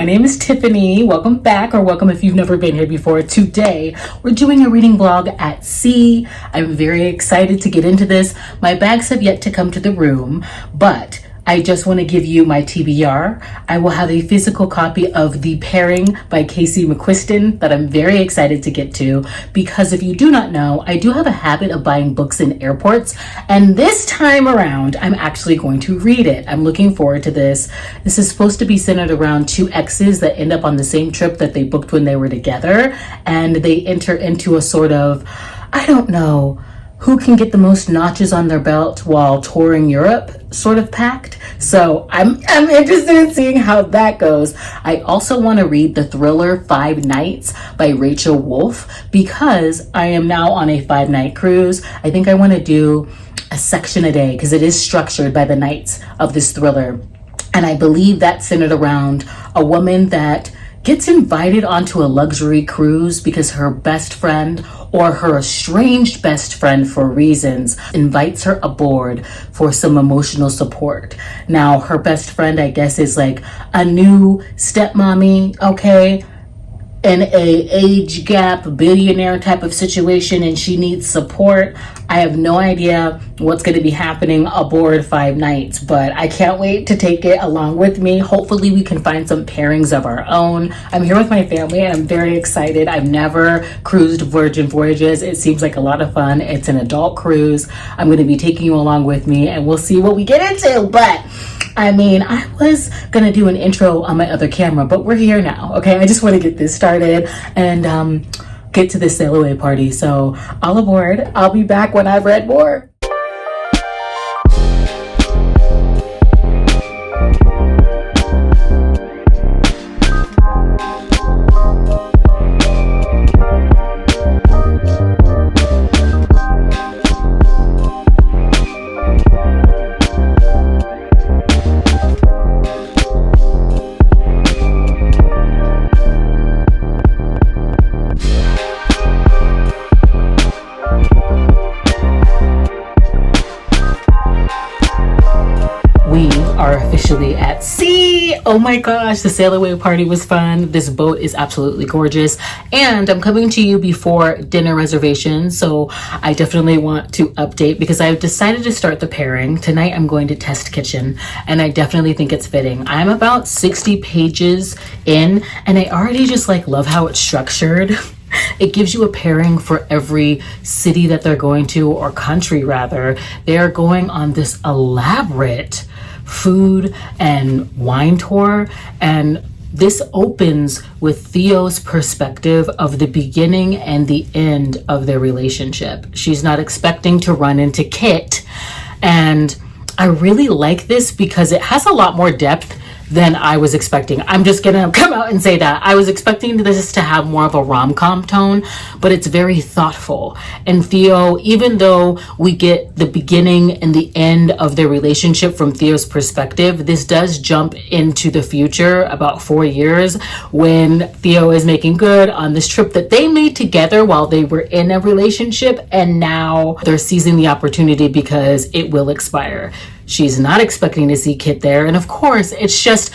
name is Tiffany. Welcome back, or welcome if you've never been here before. Today, we're doing a reading vlog at sea. I'm very excited to get into this. My bags have yet to come to the room, but I just want to give you my TBR. I will have a physical copy of The Pairing by Casey McQuiston that I'm very excited to get to, because if you do not know, I do have a habit of buying books in airports, and this time around, I'm actually going to read it. I'm looking forward to this. This is supposed to be centered around two exes that end up on the same trip that they booked when they were together, and they enter into a sort of, I don't know, who can get the most notches on their belt while touring Europe sort of pact. So I'm interested in seeing how that goes. I also want to read the thriller 5 Nights by Rachel Wolf, because I am now on a 5-night cruise. I think I want to do a section a day because it is structured by the nights of this thriller. And I believe that's centered around a woman that gets invited onto a luxury cruise because her best friend, or her estranged best friend for reasons, invites her aboard for some emotional support. Now, her best friend, I guess, is like a new stepmommy, okay, in a age gap billionaire type of situation, and she needs support. I have no idea what's going to be happening aboard 5 Nights, but I can't wait to take it along with me. Hopefully we can find some pairings of our own. I'm here with my family and I'm very excited. I've never cruised Virgin Voyages. It seems like a lot of fun. It's an adult cruise. I'm going to be taking you along with me and we'll see what we get into. But I mean, I was gonna do an intro on my other camera, but we're here now, okay? I just want to get this started and get to the sail away party. So all aboard. I'll be back when I've read more. Officially at sea. Oh my gosh, the sail away party was fun. This boat is absolutely gorgeous, and I'm coming to you before dinner reservations, so I definitely want to update because I've decided to start the pairing. Tonight I'm going to test kitchen, and I definitely think it's fitting. I'm about 60 pages in, and I already just love how it's structured. It gives you a pairing for every city that they're going to, or country rather. They are going on this elaborate food and wine tour, and this opens with Theo's perspective of the beginning and the end of their relationship. She's not expecting to run into Kit, and I really like this because it has a lot more depth than I was expecting. I'm just gonna come out and say that. I was expecting this to have more of a rom-com tone, but it's very thoughtful. And Theo, even though we get the beginning and the end of their relationship from Theo's perspective, this does jump into the future about 4 years when Theo is making good on this trip that they made together while they were in a relationship, and now they're seizing the opportunity because it will expire. She's not expecting to see Kit there. And of course, it's just,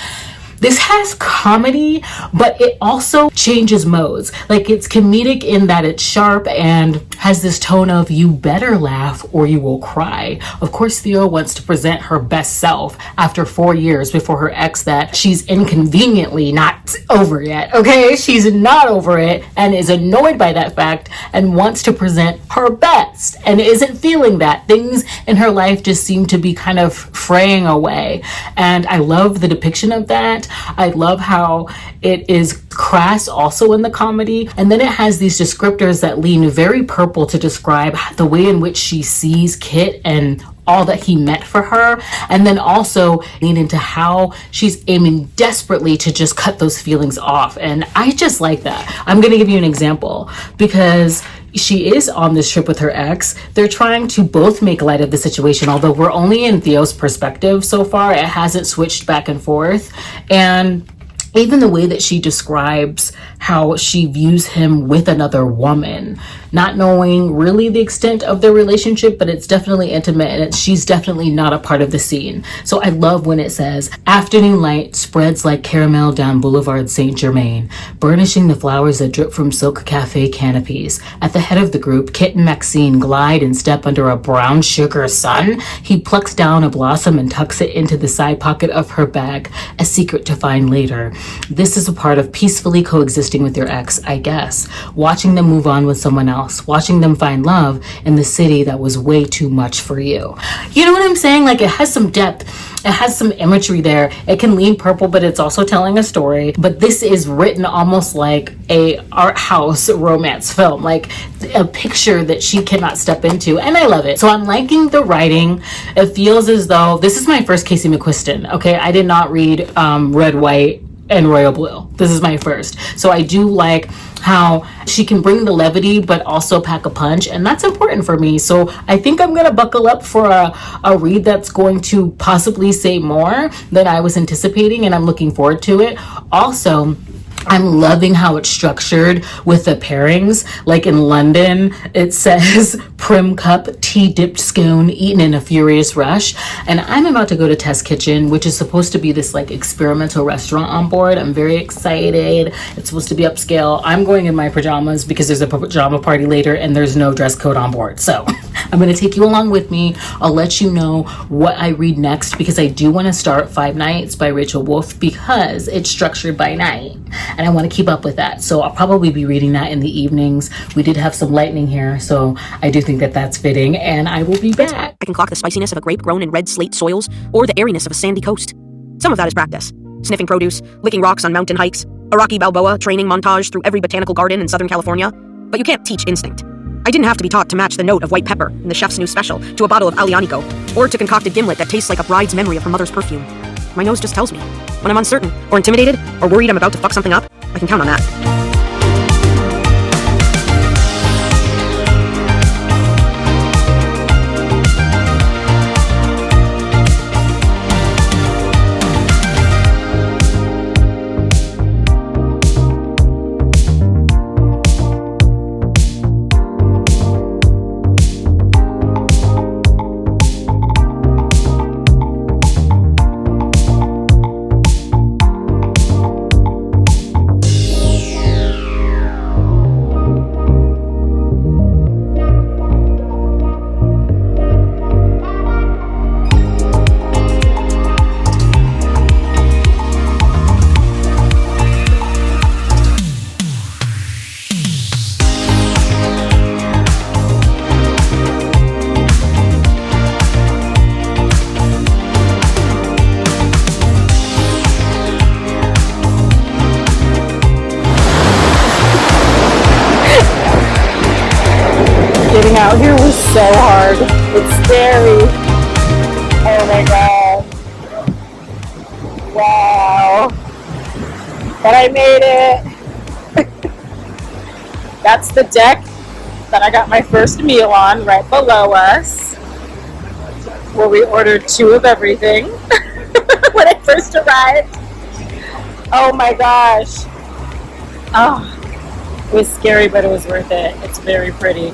this has comedy, but it also changes modes. It's comedic in that it's sharp and has this tone of you better laugh or you will cry. Of course, Theo wants to present her best self after 4 years before her ex that she's inconveniently not over yet, okay? She's not over it and is annoyed by that fact and wants to present her best and isn't feeling that. Things in her life just seem to be kind of fraying away. And I love the depiction of that. I love how it is crass also in the comedy, and then it has these descriptors that lean very purple to describe the way in which she sees Kit and all that he meant for her, and then also lean into how she's aiming desperately to just cut those feelings off. And I just like that. I'm gonna give you an example because she is on this trip with her ex. They're trying to both make light of the situation, although we're only in Theo's perspective so far. It hasn't switched back and forth. And even the way that she describes how she views him with another woman, not knowing really the extent of their relationship, but it's definitely intimate, and she's definitely not a part of the scene. So I love when it says, afternoon light spreads like caramel down Boulevard Saint Germain, burnishing the flowers that drip from silk cafe canopies. At the head of the group, Kit and Maxine glide and step under a brown sugar sun. He plucks down a blossom and tucks it into the side pocket of her bag, a secret to find later. This is a part of peacefully coexisting with your ex, I guess. Watching them move on with someone else, watching them find love in the city that was way too much for you. You know what I'm saying? Like, it has some depth. It has some imagery there. It can lean purple, but it's also telling a story. But this is written almost like a art house romance film, like a picture that she cannot step into. And I love it. So I'm liking the writing. It feels as though this is my first Casey McQuiston. Okay, I did not read Red, White, and Royal Blue. This is my first. So I do like how she can bring the levity but also pack a punch, and that's important for me. So I think I'm gonna buckle up for a read that's going to possibly say more than I was anticipating, and I'm looking forward to it. Also, I'm loving how it's structured with the pairings. Like in London, it says prim cup, tea dipped scone, eaten in a furious rush. And I'm about to go to Test Kitchen, which is supposed to be this like experimental restaurant on board. I'm very excited. It's supposed to be upscale. I'm going in my pajamas because there's a pajama party later and there's no dress code on board. So I'm going to take you along with me. I'll let you know what I read next, because I do want to start Five Nights by Rachel Wolf because it's structured by night. And I want to keep up with that. So I'll probably be reading that in the evenings. We did have some lightning here, so I do think that that's fitting, and I will be back. I can clock the spiciness of a grape grown in red slate soils or the airiness of a sandy coast. Some of that is practice. Sniffing produce, licking rocks on mountain hikes, a Rocky Balboa training montage through every botanical garden in Southern California. But you can't teach instinct. I didn't have to be taught to match the note of white pepper in the chef's new special to a bottle of Alianico, or to concoct a gimlet that tastes like a bride's memory of her mother's perfume. My nose just tells me. When I'm uncertain, or intimidated, or worried I'm about to fuck something up, I can count on that. Getting out here was so hard. It's scary. Oh my god. Wow. But I made it. That's the deck that I got my first meal on right below us, where we ordered 2 of everything when I first arrived. Oh my gosh. Oh, it was scary, but it was worth it. It's very pretty.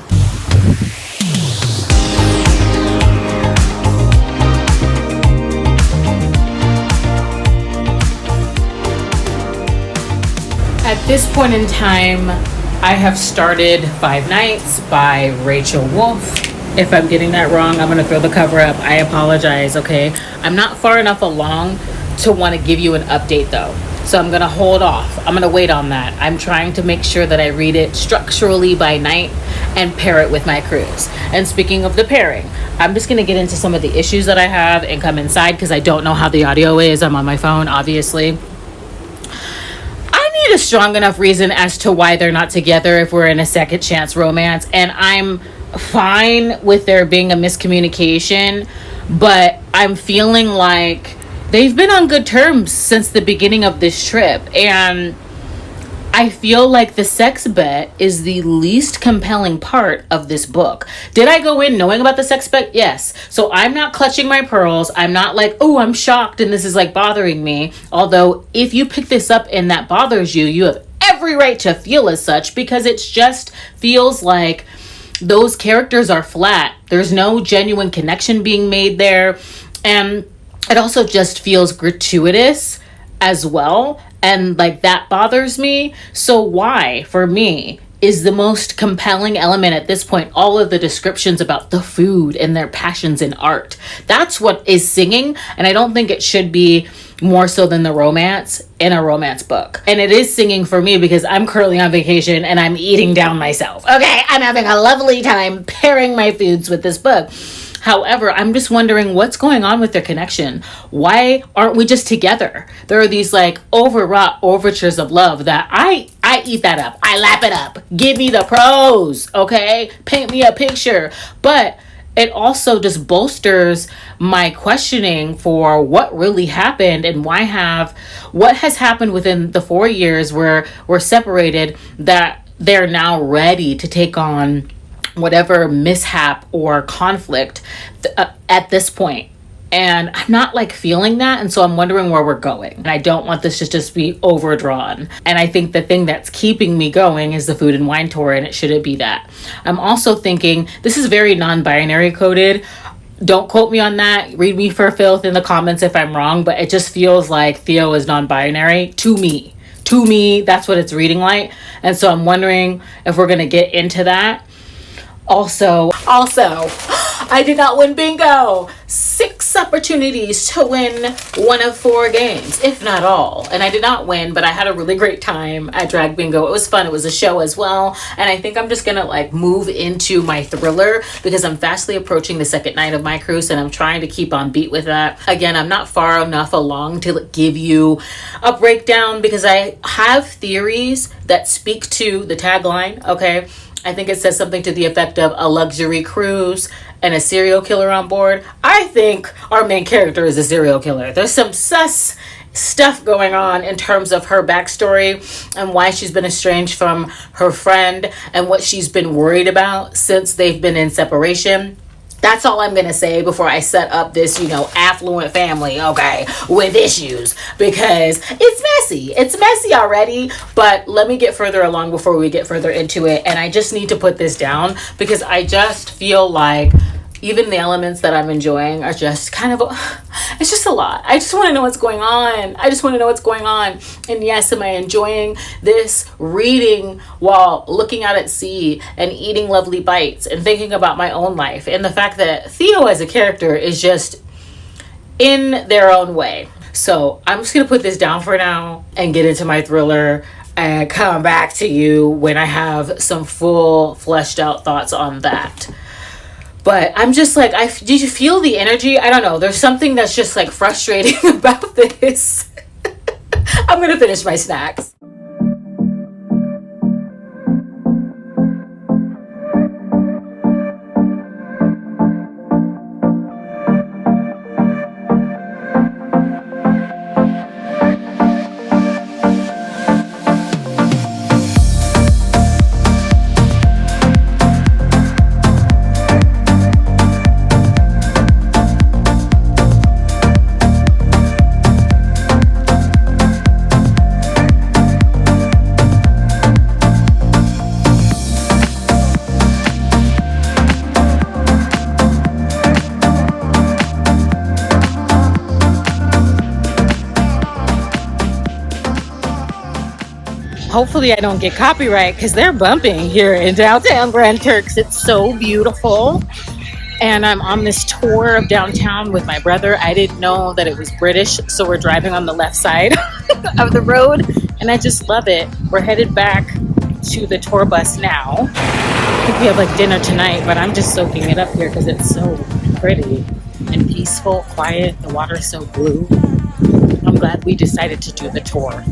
At this point in time, I have started Five Nights by Rachel Wolf. If I'm getting that wrong, I'm going to throw the cover up. I apologize, okay? I'm not far enough along to want to give you an update though. So I'm going to hold off. I'm going to wait on that. I'm trying to make sure that I read it structurally by night and pair it with my cruise. And speaking of the pairing, I'm just going to get into some of the issues that I have and come inside because I don't know how the audio is. I'm on my phone, obviously. A strong enough reason as to why they're not together if we're in a second chance romance, and I'm fine with there being a miscommunication, but I'm feeling like they've been on good terms since the beginning of this trip, and I feel like the sex bet is the least compelling part of this book. Did I go in knowing about the sex bet? Yes. So I'm not clutching my pearls. I'm not like, oh, I'm shocked and this is like bothering me. Although if you pick this up and that bothers you, you have every right to feel as such, because it just feels like those characters are flat. There's no genuine connection being made there. And it also just feels gratuitous as well. And like that bothers me. So why, for me, is the most compelling element at this point all of the descriptions about the food and their passions in art? That's what is singing. And I don't think it should be more so than the romance in a romance book. And it is singing for me because I'm currently on vacation and I'm eating down myself. Okay, I'm having a lovely time pairing my foods with this book. However, I'm just wondering what's going on with their connection. Why aren't we just together? There are these like overwrought overtures of love that I eat that up. I lap it up. Give me the pros, okay? Paint me a picture. But it also just bolsters my questioning for what really happened and what has happened within the 4 years where we're separated, that they're now ready to take on whatever mishap or conflict at this point. And I'm not like feeling that. And so I'm wondering where we're going. And I don't want this to just be overdrawn. And I think the thing that's keeping me going is the food and wine tour, and it shouldn't be that. I'm also thinking this is very non-binary coded. Don't quote me on that. Read me for filth in the comments if I'm wrong, but it just feels like Theo is non-binary to me. To me, that's what it's reading like. And so I'm wondering if we're going to get into that. Also, I did not win bingo. 6 opportunities to win 1 of 4 games, if not all. And I did not win, but I had a really great time at Drag Bingo. It was fun. It was a show as well. And I think I'm just going to like move into my thriller because I'm fastly approaching the second night of my cruise and I'm trying to keep on beat with that. Again, I'm not far enough along to give you a breakdown because I have theories that speak to the tagline, okay? I think it says something to the effect of a luxury cruise and a serial killer on board. I think our main character is a serial killer. There's some sus stuff going on in terms of her backstory and why she's been estranged from her friend and what she's been worried about since they've been in separation. That's all I'm going to say before I set up this, affluent family, okay, with issues, because it's messy. It's messy already, but let me get further along before we get further into it. And I just need to put this down because I just feel like even the elements that I'm enjoying are just kind of, it's just a lot. I just want to know what's going on. And yes, am I enjoying this reading while looking out at sea and eating lovely bites and thinking about my own life and the fact that Theo as a character is just in their own way. So I'm just going to put this down for now and get into my thriller and come back to you when I have some full fleshed out thoughts on that. But I'm just like, did you feel the energy? I don't know. There's something that's just like frustrating about this. I'm going to finish my snacks. Hopefully I don't get copyright because they're bumping here in downtown Grand Turks. It's so beautiful. And I'm on this tour of downtown with my brother. I didn't know that it was British, so we're driving on the left side of the road. And I just love it. We're headed back to the tour bus now. I think we have like dinner tonight, but I'm just soaking it up here because it's so pretty and peaceful, quiet. The water's so blue. I'm glad we decided to do the tour.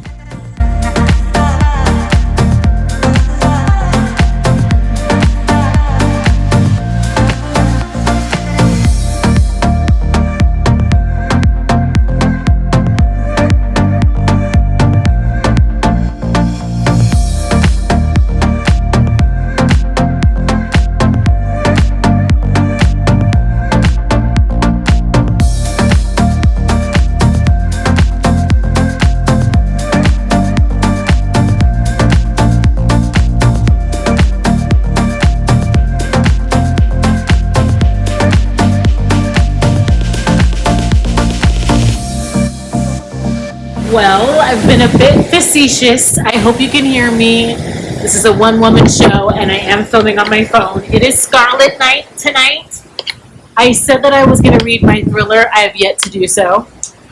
I've been a bit facetious. I hope you can hear me. This is a one-woman show, and I am filming on my phone. It is Scarlet night tonight. I said that I was going to read my thriller. I have yet to do so.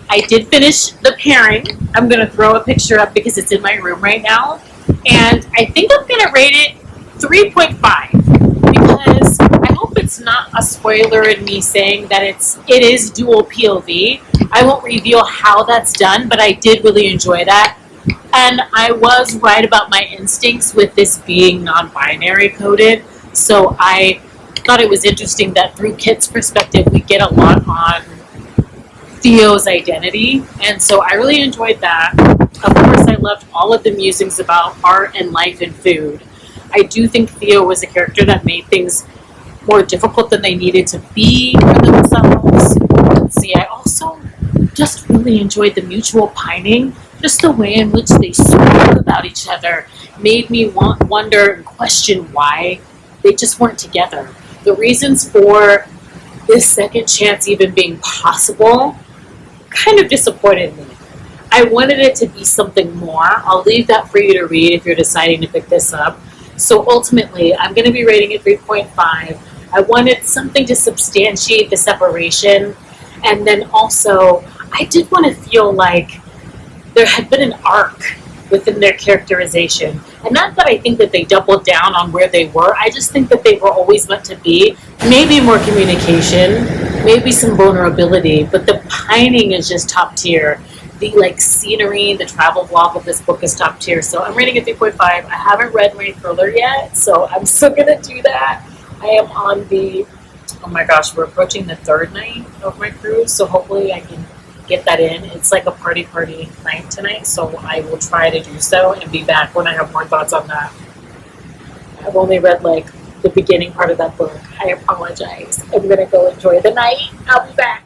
I did finish The Pairing. I'm going to throw a picture up because it's in my room right now. And I think I'm going to rate it 3.5 because I hope it's not a spoiler in me saying that it is dual POV. I won't reveal how that's done, but I did really enjoy that. And I was right about my instincts with this being non-binary coded. So I thought it was interesting that through Kit's perspective, we get a lot on Theo's identity. And so I really enjoyed that. Of course, I loved all of the musings about art and life and food. I do think Theo was a character that made things more difficult than they needed to be for themselves. Let's see, I also just really enjoyed the mutual pining. Just the way in which they spoke about each other made me wonder and question why they just weren't together. The reasons for this second chance even being possible kind of disappointed me. I wanted it to be something more. I'll leave that for you to read if you're deciding to pick this up. So ultimately, I'm going to be rating it 3.5. I wanted something to substantiate the separation. And then also, I did want to feel like there had been an arc within their characterization. And not that I think that they doubled down on where they were. I just think that they were always meant to be. Maybe more communication, maybe some vulnerability, but the pining is just top tier. The scenery, the travel vlog of this book is top tier. So I'm rating it 3.5. I haven't read my thriller yet, so I'm still gonna do that. I am on oh my gosh, we're approaching the third night of my cruise, so hopefully I can get that in. It's like a party night tonight, so I will try to do so and be back when I have more thoughts on that. I've only read the beginning part of that book. I apologize. I'm gonna go enjoy the night. I'll be back.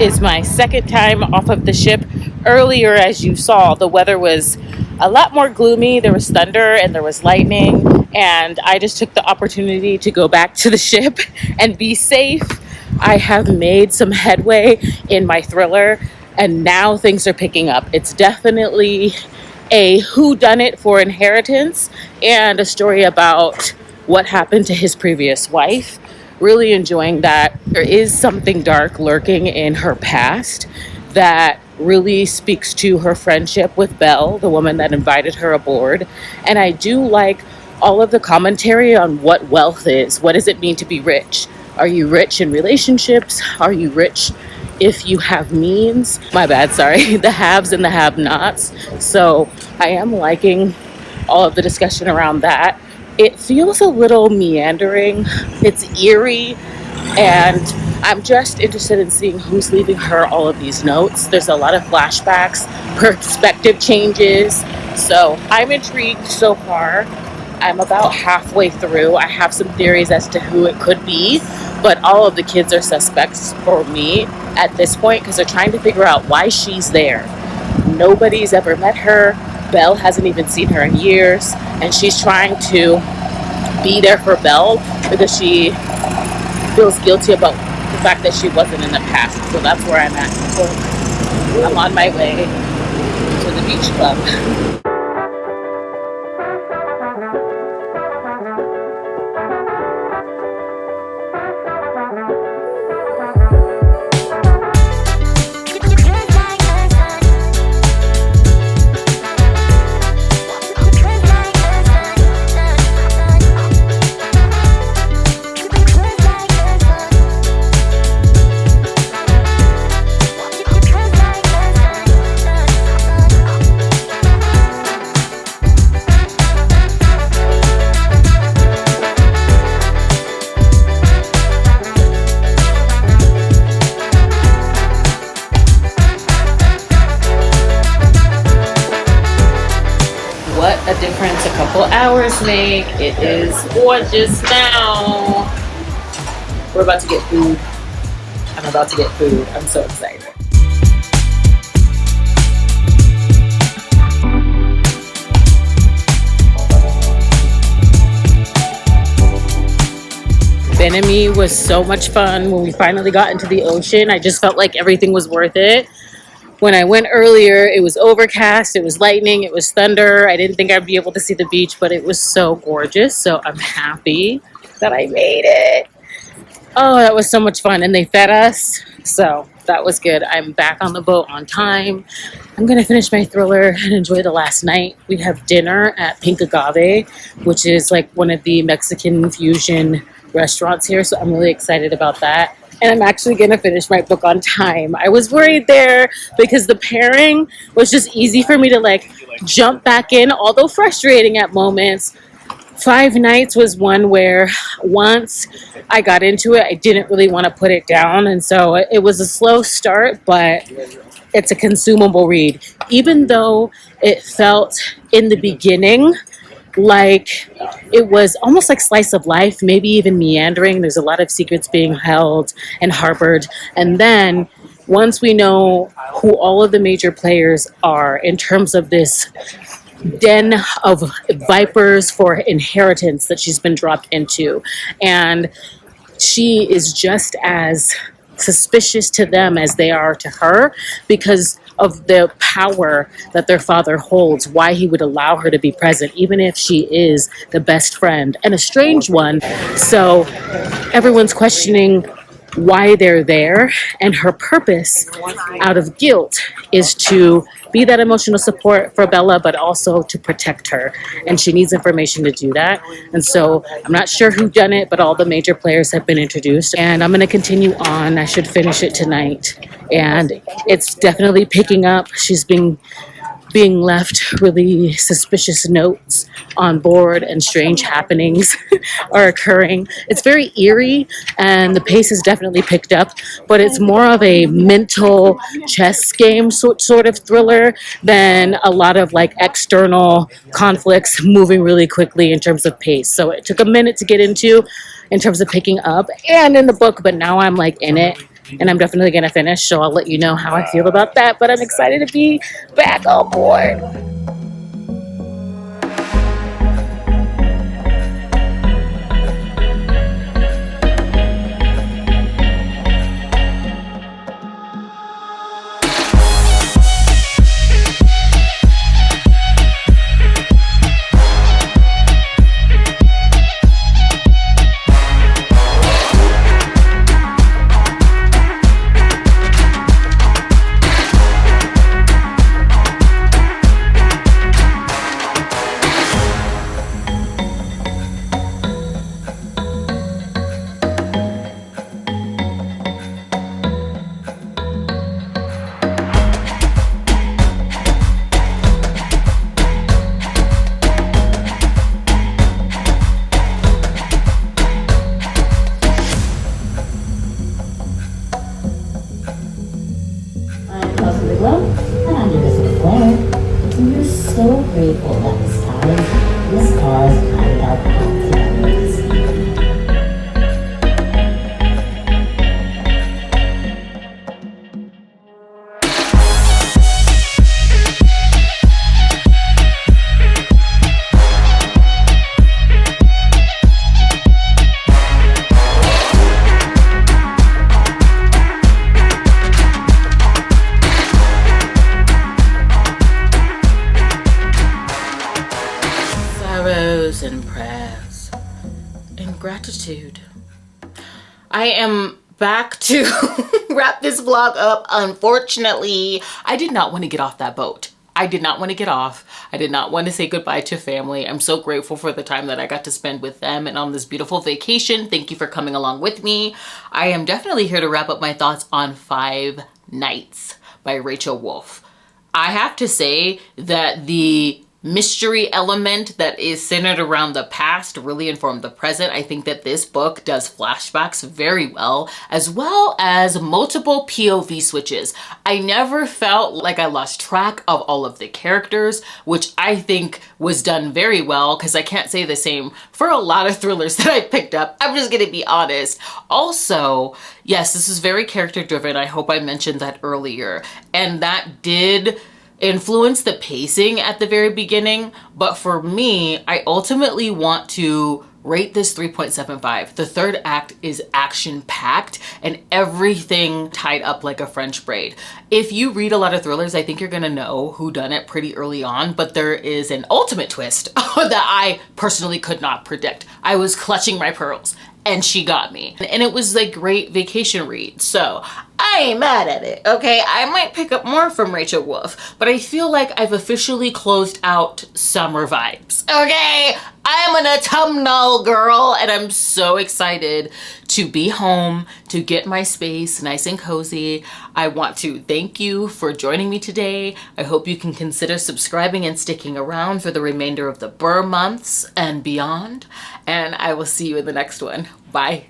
Is my second time off of the ship. Earlier, as you saw, the weather was a lot more gloomy. There was thunder and there was lightning, and I just took the opportunity to go back to the ship and be safe. I have made some headway in my thriller, and now things are picking up. It's definitely a whodunit for inheritance and a story about what happened to his previous wife. Really enjoying that. There is something dark lurking in her past that really speaks to her friendship with Belle, the woman that invited her aboard. And I do like all of the commentary on what wealth is. What does it mean to be rich? Are you rich in relationships? Are you rich if you have means? My bad, sorry. The haves and the have-nots. So I am liking all of the discussion around that. It feels a little meandering. It's eerie, and I'm just interested in seeing who's leaving her all of these notes. There's a lot of flashbacks, perspective changes, so I'm intrigued so far. I'm about halfway through. I have some theories as to who it could be, but all of the kids are suspects for me at this point because they're trying to figure out why she's there. Nobody's ever met her. Belle hasn't even seen her in years, and she's trying to be there for Belle because she feels guilty about the fact that she wasn't in the past. So that's where I'm at. So I'm on my way to the beach club. this make. It is gorgeous now. We're about to get food. I'm about to get food. I'm so excited. Benami was so much fun when we finally got into the ocean. I just felt like everything was worth it. When I went earlier, it was overcast, it was lightning, it was thunder. I didn't think I'd be able to see the beach, but it was so gorgeous. So I'm happy that I made it. Oh, that was so much fun. And they fed us. So that was good. I'm back on the boat on time. I'm going to finish my thriller and enjoy the last night. We have dinner at Pink Agave, which is like one of the Mexican fusion restaurants here. So I'm really excited about that. And I'm actually going to finish my book on time. I was worried there because the pairing was just easy for me to like jump back in, although frustrating at moments. 5 Nights was one where once I got into it, I didn't really want to put it down. And so it was a slow start, but it's a consumable read. Even though it felt in the beginning like it was almost like slice of life, maybe even meandering. There's a lot of secrets being held and harbored. And then once we know who all of the major players are in terms of this den of vipers for inheritance that she's been dropped into, and she is just as suspicious to them as they are to her because of the power that their father holds, why he would allow her to be present, even if she is the best friend and a strange one. So everyone's questioning why they're there, and her purpose out of guilt is to be that emotional support for Bella, but also to protect her. And she needs information to do that. And so I'm not sure who done it, but all the major players have been introduced. And I'm going to continue on. I should finish it tonight. And it's definitely picking up. She's being left really suspicious notes on board, and strange happenings are occurring. It's very eerie, and the pace has definitely picked up, but it's more of a mental chess game sort of thriller than a lot of like external conflicts moving really quickly in terms of pace. So it took a minute to get into in terms of picking up and in the book, but now I'm like in it. And I'm definitely going to finish, so I'll let you know how I feel about that. But I'm excited to be back on board. And I'm Elizabeth Blair. So we're so grateful that this cause carried out activities. And prayers and gratitude. I am back to wrap this vlog up. Unfortunately, I did not want to get off that boat. I did not want to get off. I did not want to say goodbye to family. I'm so grateful for the time that I got to spend with them and on this beautiful vacation. Thank you for coming along with me. I am definitely here to wrap up my thoughts on 5 Nights by Rachel Wolf. I have to say that the mystery element that is centered around the past really informed the present. I think that this book does flashbacks very well as multiple POV switches. I never felt like I lost track of all of the characters, which I think was done very well, because I can't say the same for a lot of thrillers that I picked up. I'm just gonna be honest. Also, yes, this is very character driven. I hope I mentioned that earlier. And that did influence the pacing at the very beginning. But for me, I ultimately want to rate this 3.75. The third act is action packed and everything tied up like a French braid. If you read a lot of thrillers, I think you're gonna know who done it pretty early on, but there is an ultimate twist that I personally could not predict. I was clutching my pearls and she got me. And it was like great vacation read. So I ain't mad at it, okay? I might pick up more from Rachel Wolf, but I feel like I've officially closed out summer vibes, okay? I'm an autumnal girl and I'm so excited to be home, to get my space nice and cozy. I want to thank you for joining me today. I hope you can consider subscribing and sticking around for the remainder of the Burr months and beyond. And I will see you in the next one. Bye.